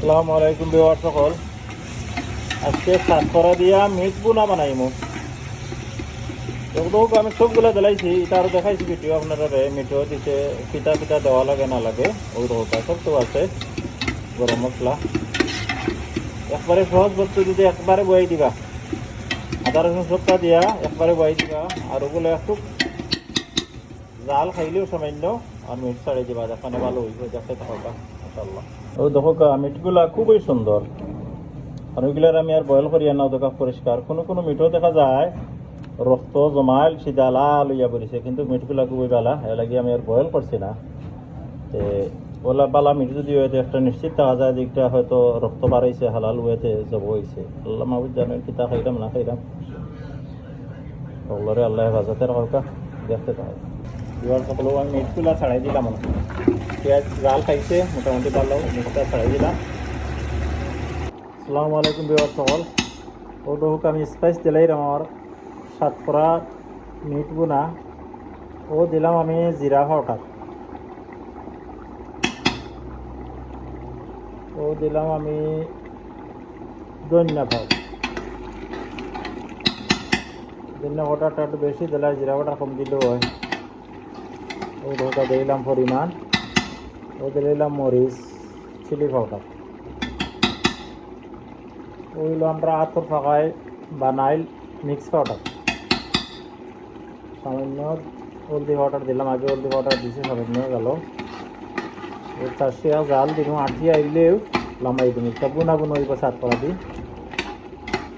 আসসালামু আলাইকুম বিওয়ার সকল। আজকে সাতকরা দিয়া মিট বুনা বানাইমু। তো আমি সবগুলো দিলাইছি, এটা আরো দেখাইছি ভিডিও আপনারা। মিটও দিতে পিঠা পিঠা দেওয়া লাগে না লাগে, ওই রকমটা সব তো আছে। গরম মশলা একবারে সহজ বস্তু, যদি একবারে বয়াই দিবা, আদা রসুন সবটা দিয়া একবারে বয়াই দিবা। আর ওগুলো একটু জাল খাইলেও সামান্য, আর মিট ছাড়িয়ে দিবা, যেখানে ভালো হইবে দেখতে থাকা মাশাআল্লাহ। ও দেখো মিটগুলা খুবই সুন্দর। আর ওইগুলার আমি আর বয়েল করি না, দেখা পরিষ্কার। কোনো কোনো মিটও দেখা যায় রক্ত জমাইল সিধা লাল হইয়া পড়েছে, কিন্তু মিটগুলা খুবই বালা, এ লাগি আমি আর বয়েল করছি না। ওলা বালা মিট যদি হয়েছে একটা নিশ্চিত থাকা যায় দিকটা হয়তো রক্ত বাড়াইছে, হালাল হয়েছে, জব হয়েছে। আল্লাহ মাহবুদ জানেন কিতা খাইলাম না খাইলাম, ওগুলোরে আল্লাহ হেফাজতে রাখা। দেখতে পাই এবার সকলেও আমি মিটগুলা ছাড়াই দিলাম। পেঁয়াজ জাল খাইছে মোটামুটি ভালো, মিটটা ছাড়াই দিলাম। আসসালামু আলাইকুম বিওয়ার সকল। ও হোক আমি স্পাইস দিলাই আমার সাতকরা মিট বুনা। ও দিলাম আমি জিরা পাউডার, ও দিলাম আমি ধনিয়া পাউডার। ধনিয়া পাউডারটা একটু বেশি দিলে, জিরা পাউডার কম দিলেও হয়। ও ধোকা দিলাম পরিমাণ। ও দিলাম মরিচ চিলি পাউডার। ওইগুলো আমরা আতর ফাঁকায় বানাইল মিক্স পাউডার। সামান্য হলদি পাউডার দিলাম, আগে হলদি পাউডার দিয়েছি, সামান্য গেল। ওর চাষিয়া জাল দিলাম, আঠিয়া আইলেও লামাই দিন একটা বুনা বুনো হইব সাত করা দিই।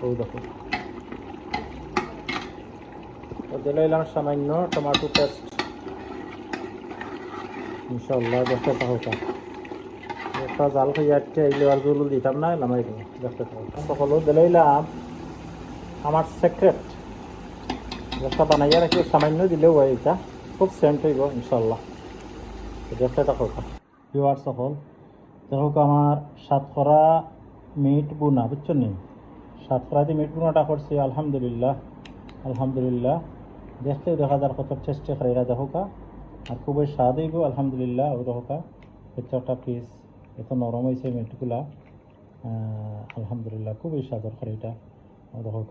ও দেখো ও দিলাম সামান্য টমাটো পেস্ট, ইনশাল্লাহ দেখতে থাকা। একটা জাল খাইয়া আঠিয়া আইলে আর জল দিতাম না, লামাই দিব দেখতে থাকা। সকলো দিলাম আমার সেক্রেট একটা বানাইয়া রাখি, সামান্য দিলেও হয়, এটা খুব সেন্ট হইব ইনশাল্লাহ। দেখতে থাকা ভিউয়ার সকল। দেখো আমার সাতকরা মিট বুনা, বুঝছো নি? সাতকরা দিয়ে মিট বুনাটা করছি, আলহামদুলিল্লাহ আলহামদুলিল্লাহ। দেখতেও দেখা যার কত টেস্টে খাইরা দেখো। আর খুবই স্বাদ হইব আলহামদুলিল্লাহ। ওই দেখো একটা পিস এত নরম হয়েছে মিটগুলা, আলহামদুলিল্লাহ খুবই স্বাদের খাইটা। ও দেখো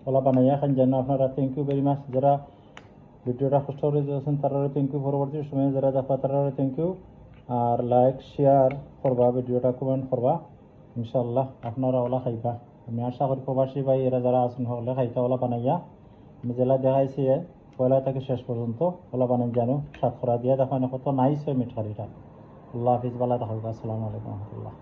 ওলা বানাইয়া খান জানো আপনারা। Thank you very much. যারা ভিডিওটা কষ্ট করে যাচ্ছেন তারা থ্যাংক ইউ, পরবর্তী সময়ে যারা দেখা তারা থ্যাংক ইউ। আর লাইক শেয়ার করবা, ভিডিওটা কমেন্ট করবা, ইনশাল্লাহ আপনারা ওলা খাইবা। আমি আশা করি প্রবাসী ভাই এরা যারা আছেন হলে খাইতা ওলা বানাইয়া। আমি জেলা দেখাইছি পয়লা থেকে শেষ পর্যন্ত ওলা বানাই জানো। সাতকরা দিয়া দেখো কত নাইস হয় মিঠারিটা। আল্লাহ হাফিজ, বালা থাকুক। আসসালামু আলাইকুম রহমতুল্লাহ।